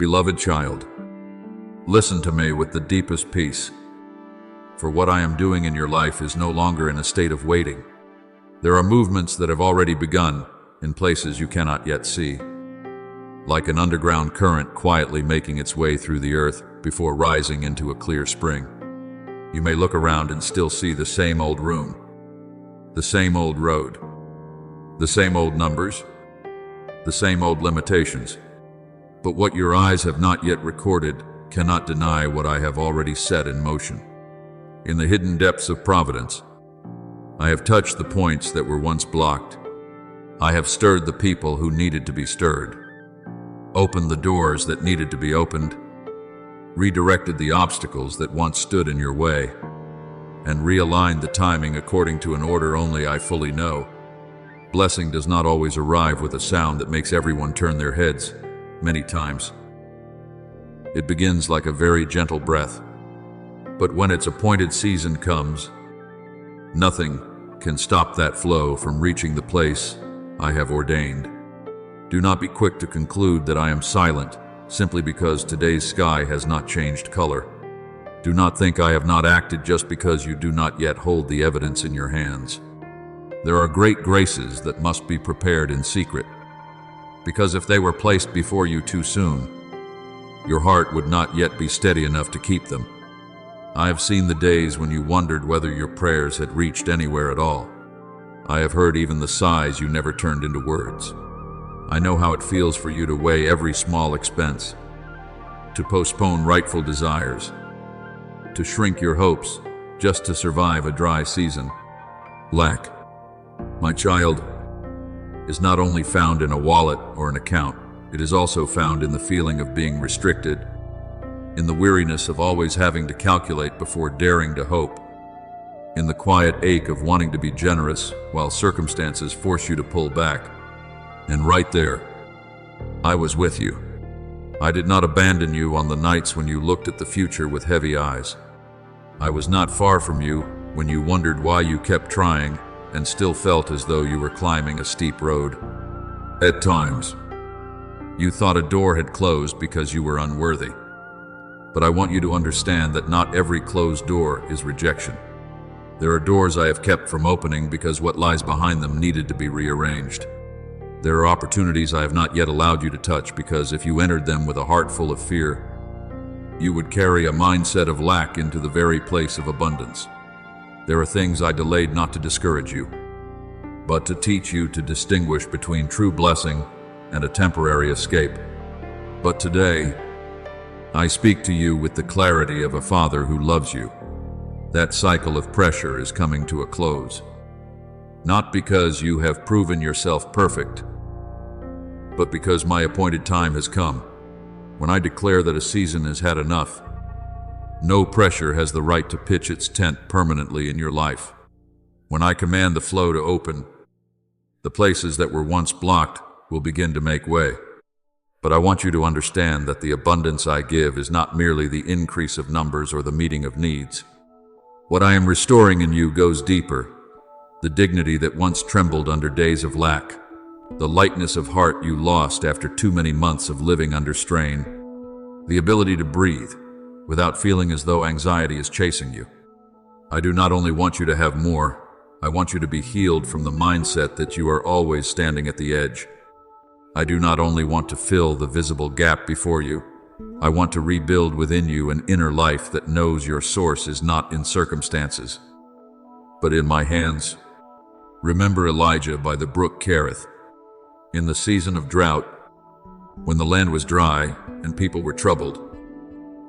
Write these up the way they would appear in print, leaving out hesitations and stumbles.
Beloved child, listen to me with the deepest peace, for what I am doing in your life is no longer in a state of waiting. There are movements that have already begun in places you cannot yet see, like an underground current quietly making its way through the earth before rising into a clear spring. You may look around and still see the same old room, the same old road, the same old numbers, the same old limitations. But what your eyes have not yet recorded cannot deny what I have already set in motion. In the hidden depths of providence, I have touched the points that were once blocked. I have stirred the people who needed to be stirred, opened the doors that needed to be opened, redirected the obstacles that once stood in your way, and realigned the timing according to an order only I fully know. Blessing does not always arrive with a sound that makes everyone turn their heads. Many times, it begins like a very gentle breath. But when its appointed season comes, nothing can stop that flow from reaching the place I have ordained. Do not be quick to conclude that I am silent simply because today's sky has not changed color. Do not think I have not acted just because you do not yet hold the evidence in your hands. There are great graces that must be prepared in secret, because if they were placed before you too soon, your heart would not yet be steady enough to keep them. I have seen the days when you wondered whether your prayers had reached anywhere at all. I have heard even the sighs you never turned into words. I know how it feels for you to weigh every small expense, to postpone rightful desires, to shrink your hopes just to survive a dry season. Lack, my child, is not only found in a wallet or an account, it is also found in the feeling of being restricted, in the weariness of always having to calculate before daring to hope, in the quiet ache of wanting to be generous while circumstances force you to pull back. And right there, I was with you. I did not abandon you on the nights when you looked at the future with heavy eyes. I was not far from you when you wondered why you kept trying and still felt as though you were climbing a steep road. At times, you thought a door had closed because you were unworthy. But I want you to understand that not every closed door is rejection. There are doors I have kept from opening because what lies behind them needed to be rearranged. There are opportunities I have not yet allowed you to touch because if you entered them with a heart full of fear, you would carry a mindset of lack into the very place of abundance. There are things I delayed not to discourage you, but to teach you to distinguish between true blessing and a temporary escape. But today, I speak to you with the clarity of a father who loves you. That cycle of pressure is coming to a close. Not because you have proven yourself perfect, but because my appointed time has come. When I declare that a season has had enough, no pressure has the right to pitch its tent permanently in your life. When I command the flow to open, the places that were once blocked will begin to make way. But I want you to understand that the abundance I give is not merely the increase of numbers or the meeting of needs. What I am restoring in you goes deeper. The dignity that once trembled under days of lack, the lightness of heart you lost after too many months of living under strain, the ability to breathe without feeling as though anxiety is chasing you. I do not only want you to have more, I want you to be healed from the mindset that you are always standing at the edge. I do not only want to fill the visible gap before you, I want to rebuild within you an inner life that knows your source is not in circumstances, but in my hands. Remember Elijah by the brook Kerith. In the season of drought, when the land was dry and people were troubled,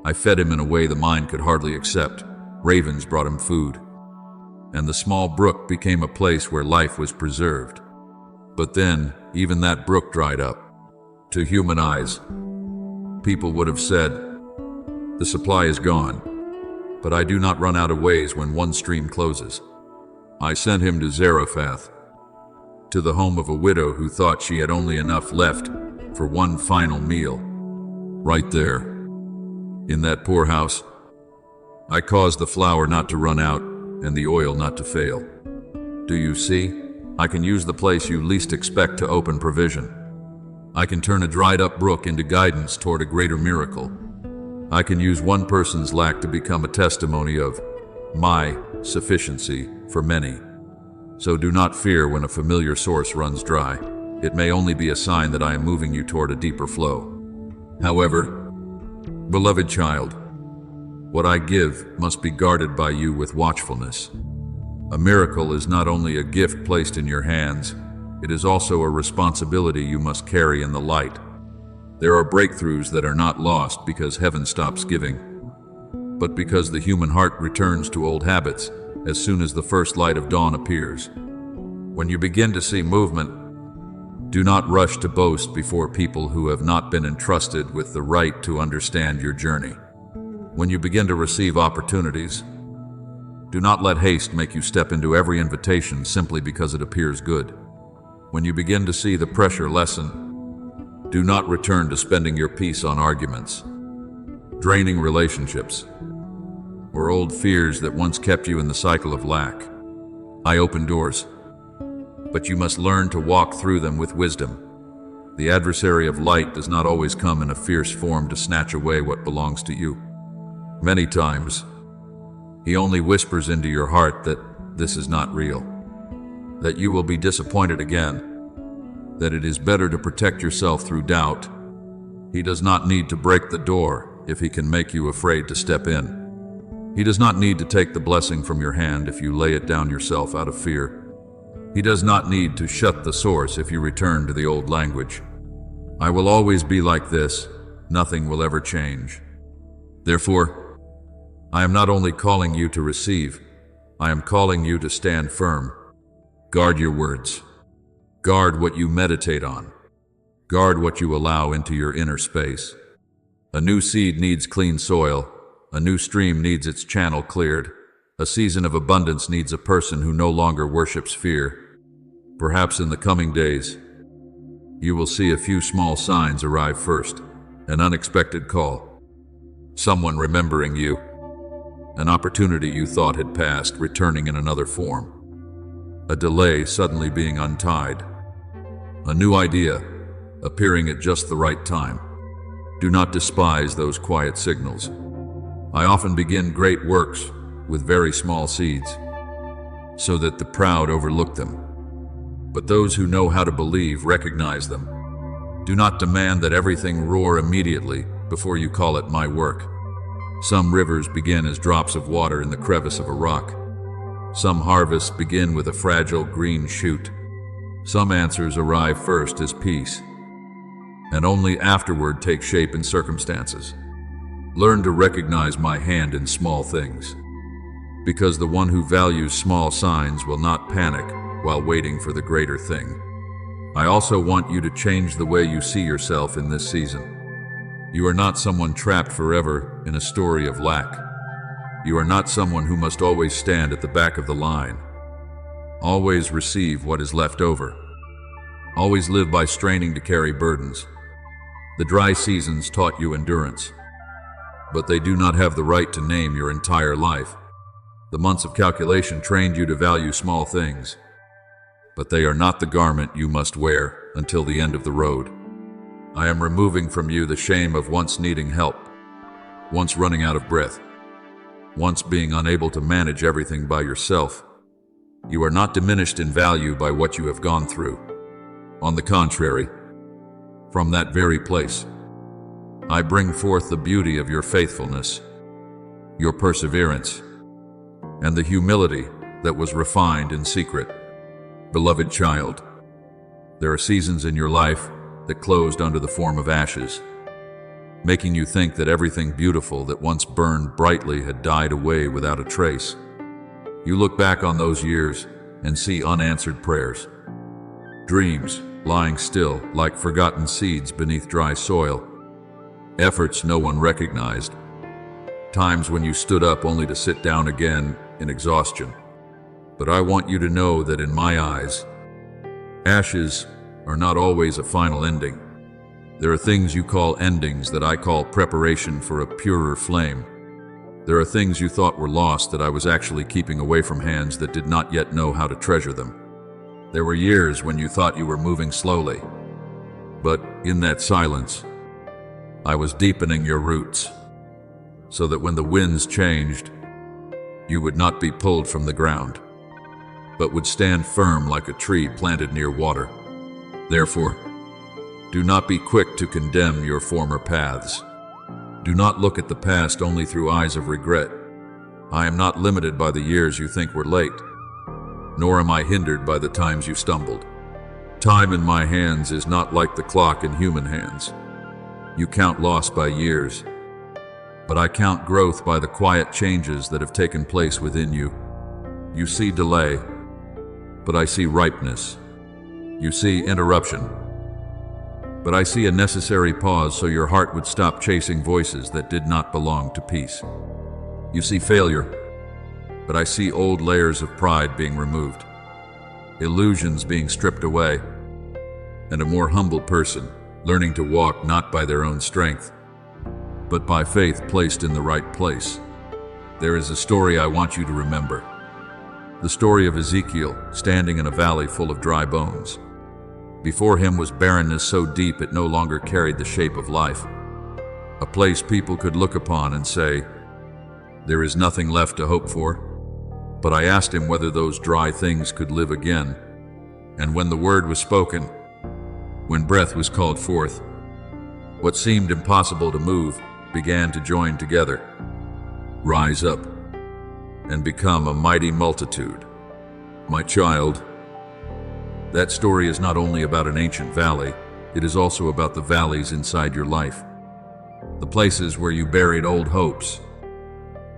I fed him in a way the mind could hardly accept. Ravens brought him food, and the small brook became a place where life was preserved. But then, even that brook dried up. To human eyes, people would have said, "The supply is gone." But I do not run out of ways when one stream closes. I sent him to Zarephath, to the home of a widow who thought she had only enough left for one final meal. Right there, in that poorhouse, I caused the flour not to run out and the oil not to fail. Do you see? I can use the place you least expect to open provision. I can turn a dried-up brook into guidance toward a greater miracle. I can use one person's lack to become a testimony of my sufficiency for many. So do not fear when a familiar source runs dry. It may only be a sign that I am moving you toward a deeper flow. However, beloved child, what I give must be guarded by you with watchfulness. A miracle is not only a gift placed in your hands, it is also a responsibility you must carry in the light. There are breakthroughs that are not lost because heaven stops giving, but because the human heart returns to old habits as soon as the first light of dawn appears. When you begin to see movement, do not rush to boast before people who have not been entrusted with the right to understand your journey. When you begin to receive opportunities, do not let haste make you step into every invitation simply because it appears good. When you begin to see the pressure lessen, do not return to spending your peace on arguments, draining relationships, or old fears that once kept you in the cycle of lack. I open doors, but you must learn to walk through them with wisdom. The adversary of light does not always come in a fierce form to snatch away what belongs to you. Many times, he only whispers into your heart that this is not real, that you will be disappointed again, that it is better to protect yourself through doubt. He does not need to break the door if he can make you afraid to step in. He does not need to take the blessing from your hand if you lay it down yourself out of fear. He does not need to shut the source if you return to the old language. I will always be like this. Nothing will ever change. Therefore, I am not only calling you to receive, I am calling you to stand firm. Guard your words. Guard what you meditate on. Guard what you allow into your inner space. A new seed needs clean soil. A new stream needs its channel cleared. A season of abundance needs a person who no longer worships fear. Perhaps in the coming days, you will see a few small signs arrive first. An unexpected call. Someone remembering you. An opportunity you thought had passed returning in another form. A delay suddenly being untied. A new idea appearing at just the right time. Do not despise those quiet signals. I often begin great works with very small seeds, so that the proud overlook them. But those who know how to believe recognize them. Do not demand that everything roar immediately before you call it my work. Some rivers begin as drops of water in the crevice of a rock. Some harvests begin with a fragile green shoot. Some answers arrive first as peace, and only afterward take shape in circumstances. Learn to recognize my hand in small things, because the one who values small signs will not panic while waiting for the greater thing. I also want you to change the way you see yourself in this season. You are not someone trapped forever in a story of lack. You are not someone who must always stand at the back of the line. Always receive what is left over. Always live by straining to carry burdens. The dry seasons taught you endurance, but they do not have the right to name your entire life. The months of calculation trained you to value small things, but they are not the garment you must wear until the end of the road. I am removing from you the shame of once needing help, once running out of breath, once being unable to manage everything by yourself. You are not diminished in value by what you have gone through. On the contrary, from that very place, I bring forth the beauty of your faithfulness, your perseverance, and the humility that was refined in secret. Beloved child, there are seasons in your life that closed under the form of ashes, making you think that everything beautiful that once burned brightly had died away without a trace. You look back on those years and see unanswered prayers, dreams lying still like forgotten seeds beneath dry soil, efforts no one recognized, times when you stood up only to sit down again in exhaustion. But I want you to know that in my eyes, ashes are not always a final ending. There are things you call endings that I call preparation for a purer flame. There are things you thought were lost that I was actually keeping away from hands that did not yet know how to treasure them. There were years when you thought you were moving slowly, But in that silence, I was deepening your roots, so that when the winds changed, you would not be pulled from the ground, but would stand firm like a tree planted near water. Therefore, do not be quick to condemn your former paths. Do not look at the past only through eyes of regret. I am not limited by the years you think were late, nor am I hindered by the times you stumbled. Time in my hands is not like the clock in human hands. You count loss by years, but I count growth by the quiet changes that have taken place within you. You see delay, but I see ripeness. You see interruption, but I see a necessary pause so your heart would stop chasing voices that did not belong to peace. You see failure, but I see old layers of pride being removed, illusions being stripped away, and a more humble person learning to walk not by their own strength, but by faith placed in the right place. There is a story I want you to remember. The story of Ezekiel standing in a valley full of dry bones. Before him was barrenness so deep it no longer carried the shape of life. A place people could look upon and say, "There is nothing left to hope for." But I asked him whether those dry things could live again. And when the word was spoken, when breath was called forth, what seemed impossible to move began to join together, rise up, and become a mighty multitude. My child, that story is not only about an ancient valley, it is also about the valleys inside your life. The places where you buried old hopes,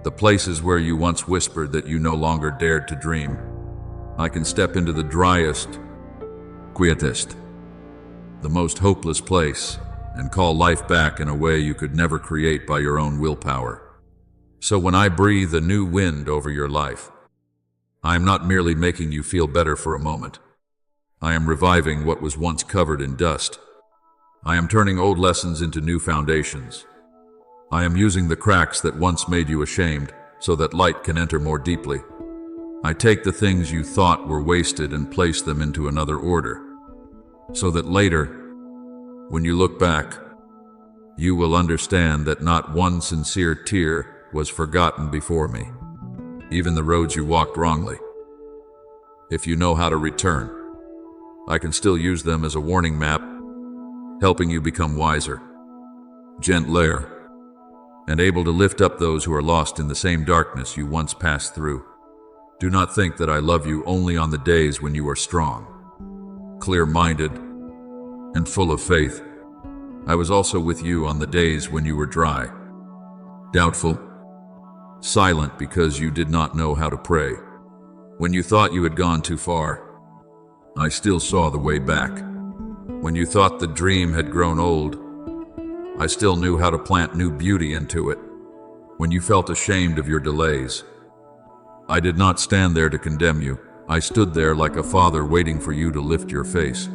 the places where you once whispered that you no longer dared to dream. I can step into the driest, quietest, the most hopeless place, and call life back in a way you could never create by your own willpower. So when I breathe a new wind over your life, I am not merely making you feel better for a moment. I am reviving what was once covered in dust. I am turning old lessons into new foundations. I am using the cracks that once made you ashamed so that light can enter more deeply. I take the things you thought were wasted and place them into another order, so that later, when you look back, you will understand that not one sincere tear was forgotten before me, even the roads you walked wrongly. If you know how to return, I can still use them as a warning map, helping you become wiser, gentler, and able to lift up those who are lost in the same darkness you once passed through. Do not think that I love you only on the days when you are strong, clear-minded, and full of faith. I was also with you on the days when you were dry, doubtful, silent because you did not know how to pray. When you thought you had gone too far, I still saw the way back. When you thought the dream had grown old, I still knew how to plant new beauty into it. When you felt ashamed of your delays, I did not stand there to condemn you. I stood there like a father waiting for you to lift your face,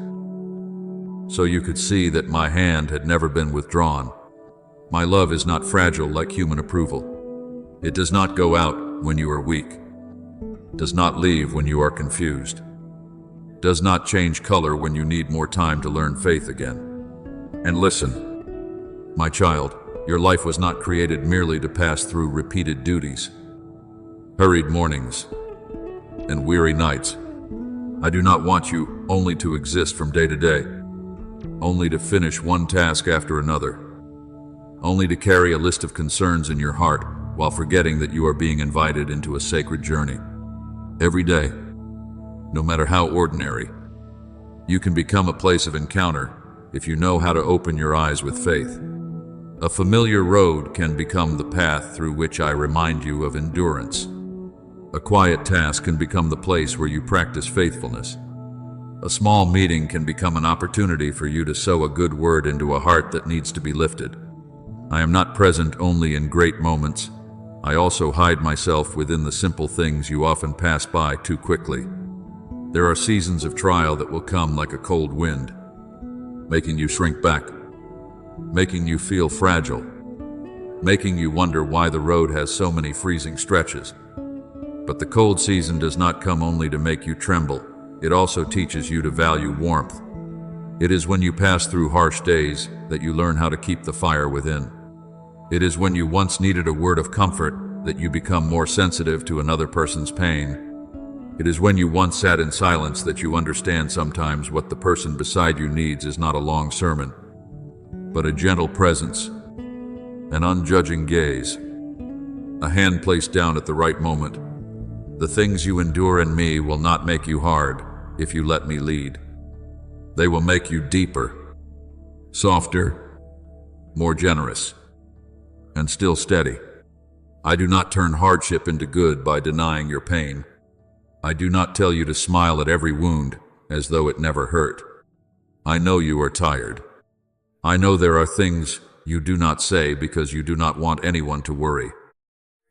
so you could see that my hand had never been withdrawn. My love is not fragile like human approval. It does not go out when you are weak, does not leave when you are confused, does not change color when you need more time to learn faith again. And listen, my child, your life was not created merely to pass through repeated duties, hurried mornings, and weary nights. I do not want you only to exist from day to day, only to finish one task after another, only to carry a list of concerns in your heart while forgetting that you are being invited into a sacred journey. Every day, no matter how ordinary, you can become a place of encounter if you know how to open your eyes with faith. A familiar road can become the path through which I remind you of endurance. A quiet task can become the place where you practice faithfulness. A small meeting can become an opportunity for you to sow a good word into a heart that needs to be lifted. I am not present only in great moments. I also hide myself within the simple things you often pass by too quickly. There are seasons of trial that will come like a cold wind, making you shrink back, making you feel fragile, making you wonder why the road has so many freezing stretches. But the cold season does not come only to make you tremble. It also teaches you to value warmth. It is when you pass through harsh days that you learn how to keep the fire within. It is when you once needed a word of comfort that you become more sensitive to another person's pain. It is when you once sat in silence that you understand sometimes what the person beside you needs is not a long sermon, but a gentle presence, an unjudging gaze, a hand placed down at the right moment. The things you endure in me will not make you hard if you let me lead. They will make you deeper, softer, more generous, and still steady. I do not turn hardship into good by denying your pain. I do not tell you to smile at every wound as though it never hurt. I know you are tired. I know there are things you do not say because you do not want anyone to worry.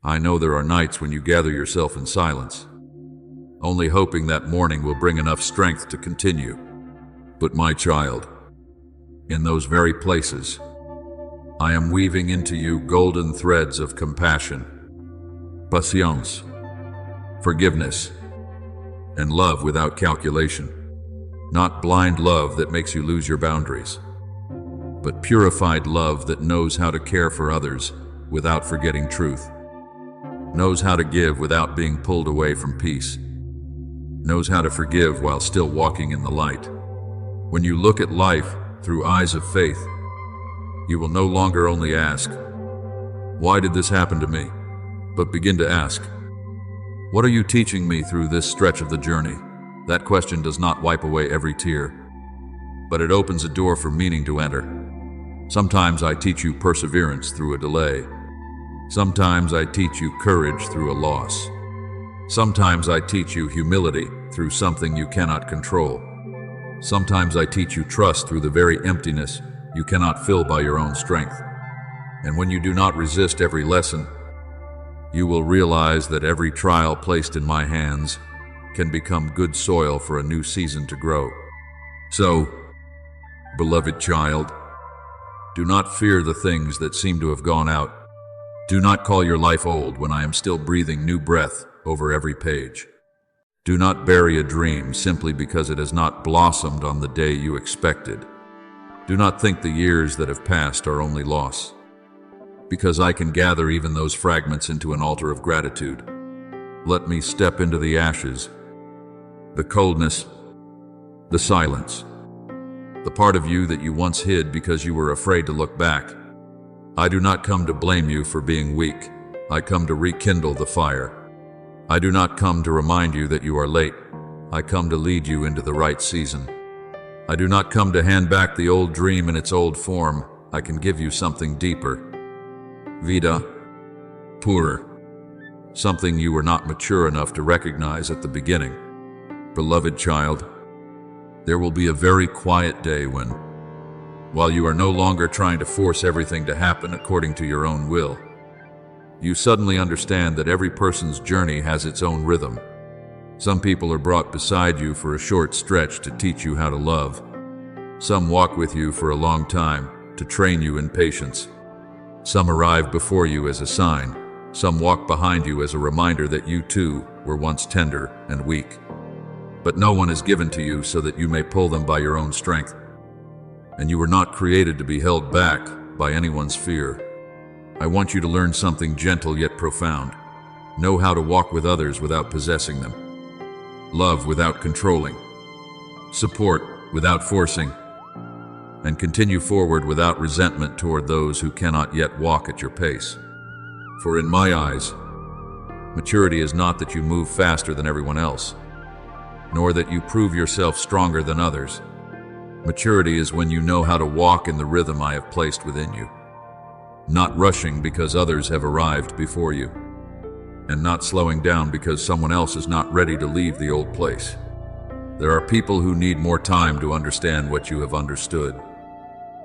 I know there are nights when you gather yourself in silence, only hoping that morning will bring enough strength to continue. But my child, in those very places, I am weaving into you golden threads of compassion, patience, forgiveness, and love without calculation. Not blind love that makes you lose your boundaries, but purified love that knows how to care for others without forgetting truth, knows how to give without being pulled away from peace, knows how to forgive while still walking in the light. When you look at life through eyes of faith, you will no longer only ask, "Why did this happen to me?" but begin to ask, "What are you teaching me through this stretch of the journey?" That question does not wipe away every tear, but it opens a door for meaning to enter. Sometimes I teach you perseverance through a delay. Sometimes I teach you courage through a loss. Sometimes I teach you humility through something you cannot control. Sometimes I teach you trust through the very emptiness you cannot fill by your own strength. And when you do not resist every lesson, you will realize that every trial placed in my hands can become good soil for a new season to grow. So, beloved child, do not fear the things that seem to have gone out. Do not call your life old when I am still breathing new breath over every page. Do not bury a dream simply because it has not blossomed on the day you expected. Do not think the years that have passed are only loss, because I can gather even those fragments into an altar of gratitude. Let me step into the ashes, the coldness, the silence, the part of you that you once hid because you were afraid to look back. I do not come to blame you for being weak. I come to rekindle the fire. I do not come to remind you that you are late. I come to lead you into the right season. I do not come to hand back the old dream in its old form. I can give you something deeper. Vida pura, something you were not mature enough to recognize at the beginning. Beloved child, there will be a very quiet day when, while you are no longer trying to force everything to happen according to your own will, you suddenly understand that every person's journey has its own rhythm. Some people are brought beside you for a short stretch to teach you how to love. Some walk with you for a long time to train you in patience. Some arrive before you as a sign. Some walk behind you as a reminder that you too were once tender and weak. But no one is given to you so that you may pull them by your own strength. And you were not created to be held back by anyone's fear. I want you to learn something gentle yet profound. Know how to walk with others without possessing them. Love without controlling. Support without forcing. And continue forward without resentment toward those who cannot yet walk at your pace. For in my eyes, maturity is not that you move faster than everyone else, nor that you prove yourself stronger than others. Maturity is when you know how to walk in the rhythm I have placed within you, not rushing because others have arrived before you, and not slowing down because someone else is not ready to leave the old place. There are people who need more time to understand what you have understood.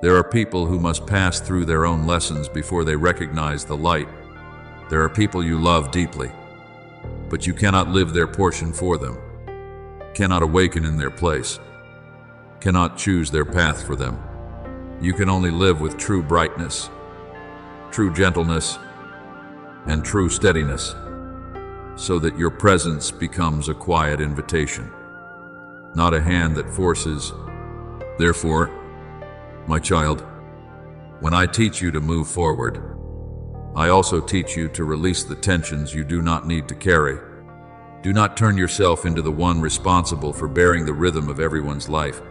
There are people who must pass through their own lessons before they recognize the light. There are people you love deeply, but you cannot live their portion for them, cannot awaken in their place, cannot choose their path for them. You can only live with true brightness, true gentleness, and true steadiness, so that your presence becomes a quiet invitation, not a hand that forces, Therefore, my child, when I teach you to move forward, I also teach you to release the tensions you do not need to carry. Do not turn yourself into the one responsible for bearing the rhythm of everyone's life.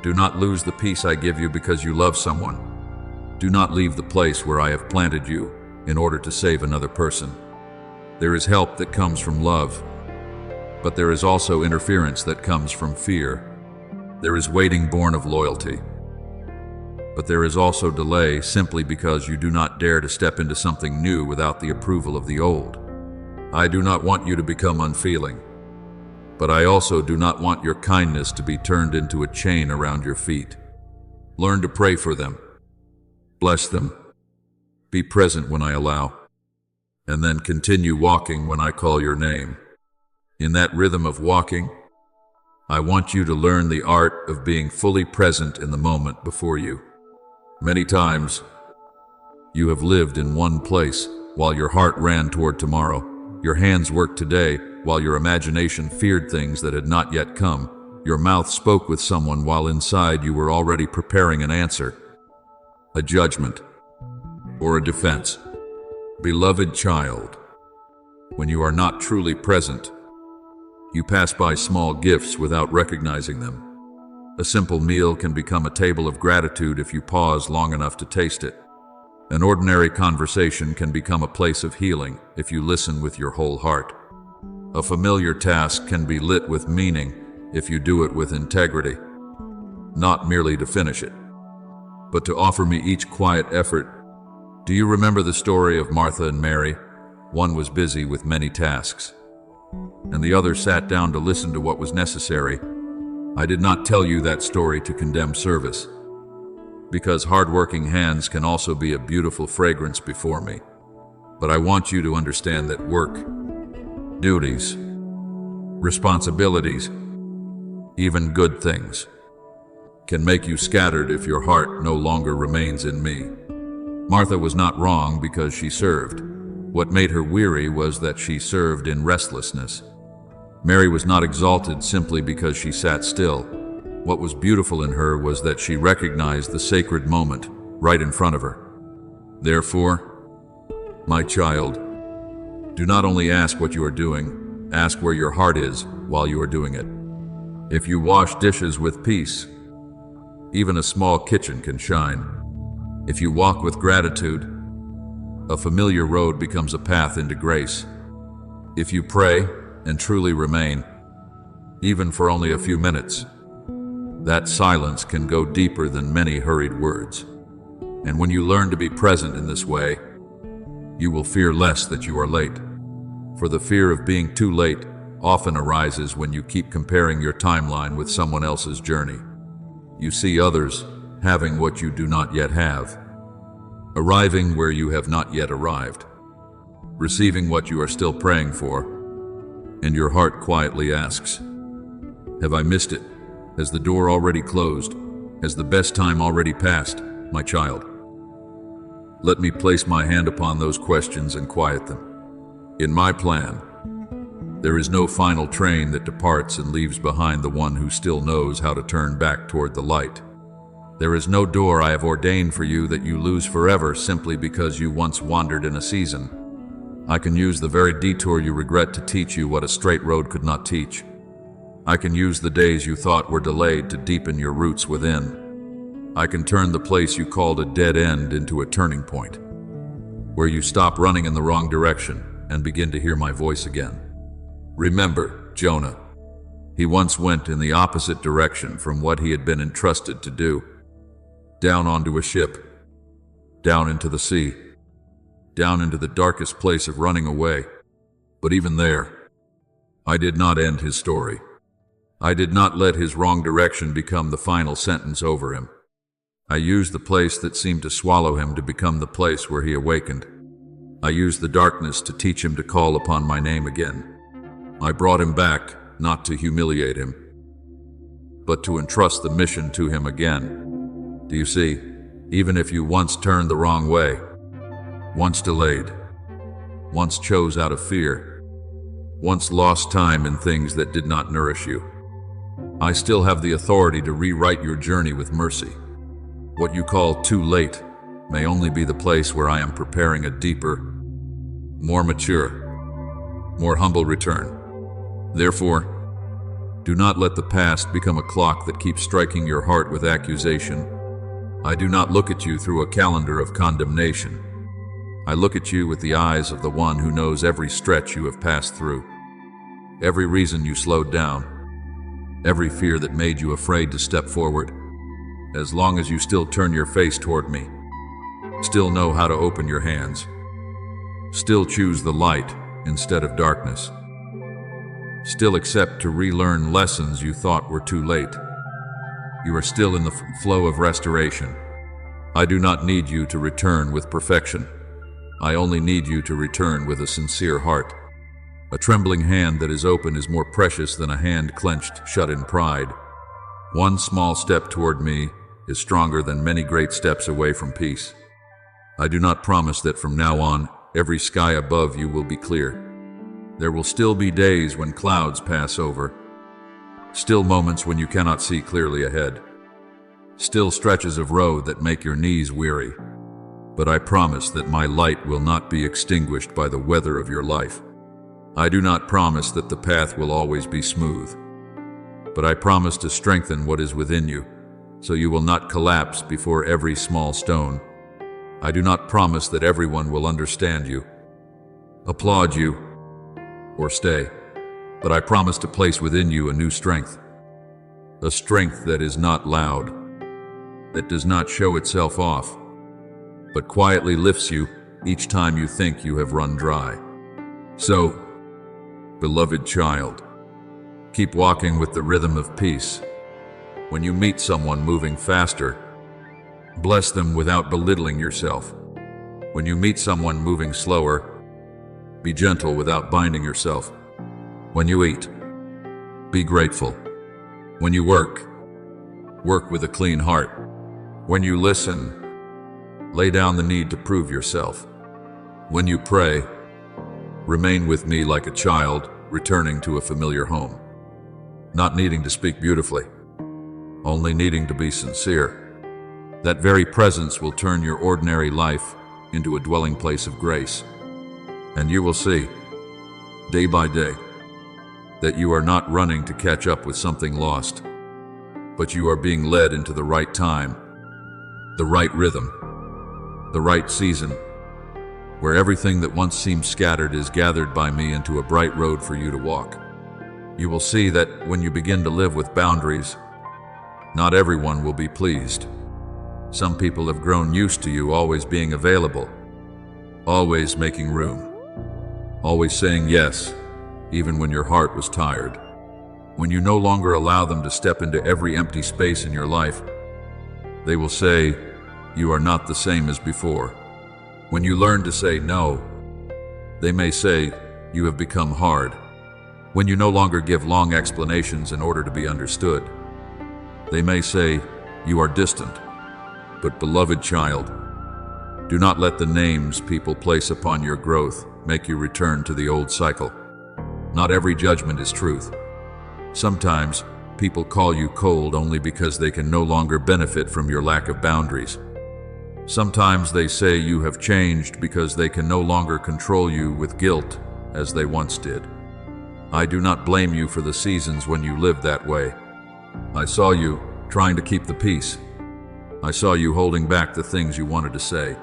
Do not lose the peace I give you because you love someone. Do not leave the place where I have planted you in order to save another person. There is help that comes from love, but there is also interference that comes from fear. There is waiting born of loyalty, but there is also delay simply because you do not dare to step into something new without the approval of the old. I do not want you to become unfeeling, but I also do not want your kindness to be turned into a chain around your feet. Learn to pray for them. Bless them. Be present when I allow, and then continue walking when I call your name. In that rhythm of walking, I want you to learn the art of being fully present in the moment before you. Many times, you have lived in one place while your heart ran toward tomorrow. Your hands worked today while your imagination feared things that had not yet come. Your mouth spoke with someone while inside you were already preparing an answer, a judgment, or a defense. Beloved child, when you are not truly present, you pass by small gifts without recognizing them. A simple meal can become a table of gratitude if you pause long enough to taste it. An ordinary conversation can become a place of healing if you listen with your whole heart. A familiar task can be lit with meaning if you do it with integrity, not merely to finish it, but to offer me each quiet effort. Do you remember the story of Martha and Mary? One was busy with many tasks, and the other sat down to listen to what was necessary. I did not tell you that story to condemn service, because hard-working hands can also be a beautiful fragrance before me. But I want you to understand that work, duties, responsibilities, even good things, can make you scattered if your heart no longer remains in me. Martha was not wrong because she served. What made her weary was that she served in restlessness. Mary was not exalted simply because she sat still. What was beautiful in her was that she recognized the sacred moment right in front of her. Therefore, my child, do not only ask what you are doing, ask where your heart is while you are doing it. If you wash dishes with peace, even a small kitchen can shine. If you walk with gratitude, a familiar road becomes a path into grace. If you pray and truly remain, even for only a few minutes, that silence can go deeper than many hurried words. And when you learn to be present in this way, you will fear less that you are late. For the fear of being too late often arises when you keep comparing your timeline with someone else's journey. You see others having what you do not yet have, arriving where you have not yet arrived, receiving what you are still praying for, and your heart quietly asks, have I missed it? Has the door already closed? Has the best time already passed, my child? Let me place my hand upon those questions and quiet them. In my plan, there is no final train that departs and leaves behind the one who still knows how to turn back toward the light. There is no door I have ordained for you that you lose forever simply because you once wandered in a season. I can use the very detour you regret to teach you what a straight road could not teach. I can use the days you thought were delayed to deepen your roots within. I can turn the place you called a dead end into a turning point, where you stop running in the wrong direction and begin to hear my voice again. Remember Jonah. He once went in the opposite direction from what he had been entrusted to do. Down onto a ship, down into the sea, down into the darkest place of running away. But even there, I did not end his story. I did not let his wrong direction become the final sentence over him. I used the place that seemed to swallow him to become the place where he awakened. I used the darkness to teach him to call upon my name again. I brought him back, not to humiliate him, but to entrust the mission to him again. Do you see? Even if you once turned the wrong way, once delayed, once chose out of fear, once lost time in things that did not nourish you, I still have the authority to rewrite your journey with mercy. What you call too late may only be the place where I am preparing a deeper, more mature, more humble return. Therefore, do not let the past become a clock that keeps striking your heart with accusation. I do not look at you through a calendar of condemnation. I look at you with the eyes of the one who knows every stretch you have passed through, every reason you slowed down, every fear that made you afraid to step forward. As long as you still turn your face toward me, still know how to open your hands, still choose the light instead of darkness, still accept to relearn lessons you thought were too late, you are still in the flow of restoration. I do not need you to return with perfection. I only need you to return with a sincere heart. A trembling hand that is open is more precious than a hand clenched shut in pride. One small step toward me is stronger than many great steps away from peace. I do not promise that from now on, every sky above you will be clear. There will still be days when clouds pass over, still moments when you cannot see clearly ahead, still stretches of road that make your knees weary. But I promise that my light will not be extinguished by the weather of your life. I do not promise that the path will always be smooth, but I promise to strengthen what is within you, so you will not collapse before every small stone. I do not promise that everyone will understand you, applaud you, or stay, but I promise to place within you a new strength, a strength that is not loud, that does not show itself off, but quietly lifts you each time you think you have run dry. So, beloved child, keep walking with the rhythm of peace. When you meet someone moving faster, bless them without belittling yourself. When you meet someone moving slower, be gentle without binding yourself. When you eat, be grateful. When you work with a clean heart. When you listen, lay down the need to prove yourself. When you pray, remain with me like a child returning to a familiar home, not needing to speak beautifully, only needing to be sincere. That very presence will turn your ordinary life into a dwelling place of grace. And you will see, day by day, that you are not running to catch up with something lost, but you are being led into the right time, the right rhythm, the right season, where everything that once seemed scattered is gathered by me into a bright road for you to walk. You will see that when you begin to live with boundaries, not everyone will be pleased. Some people have grown used to you always being available, always making room, always saying yes, even when your heart was tired. When you no longer allow them to step into every empty space in your life, they will say, you are not the same as before. When you learn to say no, they may say, you have become hard. When you no longer give long explanations in order to be understood, they may say, you are distant. But beloved child, do not let the names people place upon your growth make you return to the old cycle. Not every judgment is truth. Sometimes, people call you cold only because they can no longer benefit from your lack of boundaries. Sometimes they say you have changed because they can no longer control you with guilt as they once did. I do not blame you for the seasons when you lived that way. I saw you trying to keep the peace. I saw you holding back the things you wanted to say,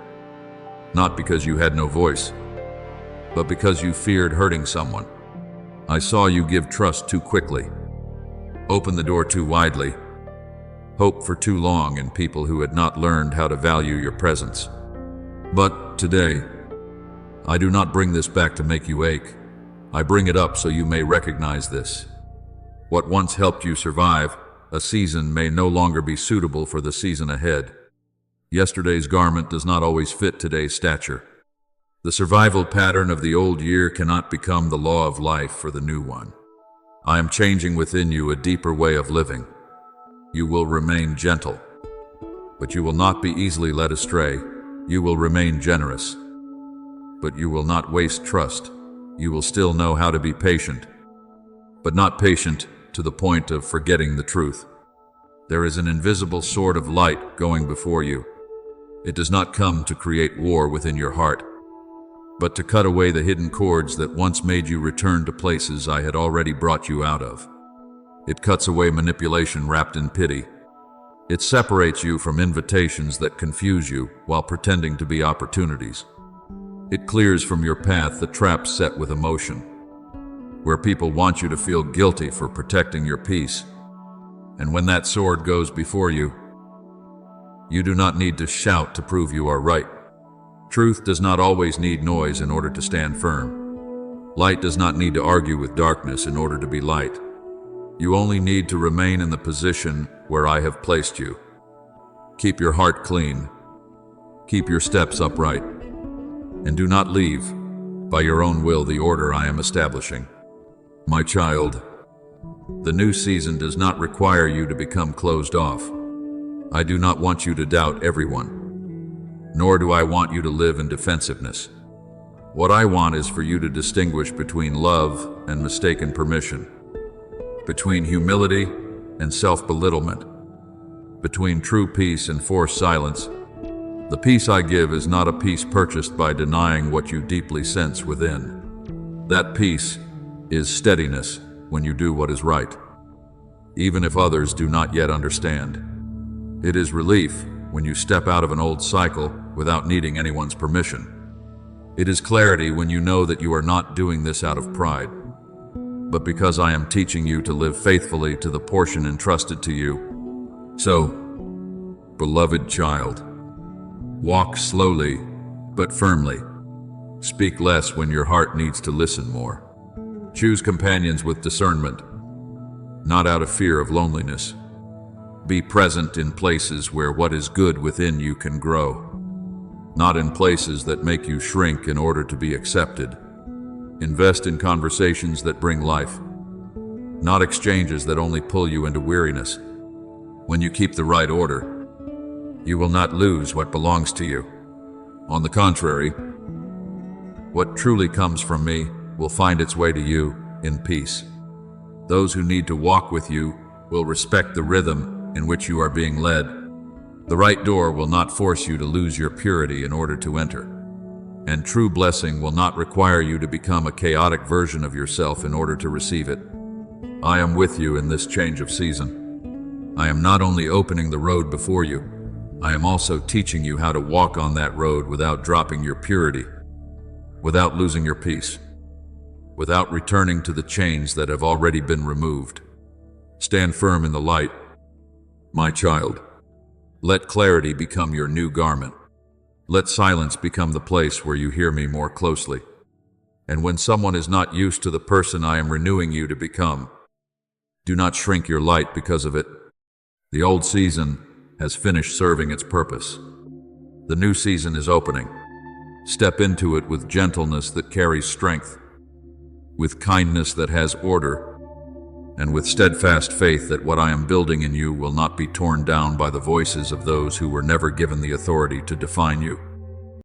not because you had no voice, but because you feared hurting someone. I saw you give trust too quickly, open the door too widely, hope for too long in people who had not learned how to value your presence. But today, I do not bring this back to make you ache. I bring it up so you may recognize this. What once helped you survive a season may no longer be suitable for the season ahead. Yesterday's garment does not always fit today's stature. The survival pattern of the old year cannot become the law of life for the new one. I am changing within you a deeper way of living. You will remain gentle, but you will not be easily led astray. You will remain generous, but you will not waste trust. You will still know how to be patient, but not patient to the point of forgetting the truth. There is an invisible sword of light going before you. It does not come to create war within your heart, but to cut away the hidden cords that once made you return to places I had already brought you out of. It cuts away manipulation wrapped in pity. It separates you from invitations that confuse you while pretending to be opportunities. It clears from your path the traps set with emotion, where people want you to feel guilty for protecting your peace. And when that sword goes before you, you do not need to shout to prove you are right. Truth does not always need noise in order to stand firm. Light does not need to argue with darkness in order to be light. You only need to remain in the position where I have placed you. Keep your heart clean. Keep your steps upright. And do not leave, by your own will, the order I am establishing. My child, the new season does not require you to become closed off. I do not want you to doubt everyone, nor do I want you to live in defensiveness. What I want is for you to distinguish between love and mistaken permission, between humility and self-belittlement, between true peace and forced silence. The peace I give is not a peace purchased by denying what you deeply sense within. That peace is steadiness when you do what is right, even if others do not yet understand. It is relief when you step out of an old cycle without needing anyone's permission. It is clarity when you know that you are not doing this out of pride, but because I am teaching you to live faithfully to the portion entrusted to you. So, beloved child, walk slowly but firmly. Speak less when your heart needs to listen more. Choose companions with discernment, not out of fear of loneliness. Be present in places where what is good within you can grow, not in places that make you shrink in order to be accepted. Invest in conversations that bring life, not exchanges that only pull you into weariness. When you keep the right order, you will not lose what belongs to you. On the contrary, what truly comes from me will find its way to you in peace. Those who need to walk with you will respect the rhythm in which you are being led. The right door will not force you to lose your purity in order to enter. And true blessing will not require you to become a chaotic version of yourself in order to receive it. I am with you in this change of season. I am not only opening the road before you, I am also teaching you how to walk on that road without dropping your purity, without losing your peace, without returning to the chains that have already been removed. Stand firm in the light, my child. Let clarity become your new garment. Let silence become the place where you hear me more closely. And when someone is not used to the person I am renewing you to become, do not shrink your light because of it. The old season has finished serving its purpose. The new season is opening. Step into it with gentleness that carries strength, with kindness that has order, and with steadfast faith that what I am building in you will not be torn down by the voices of those who were never given the authority to define you.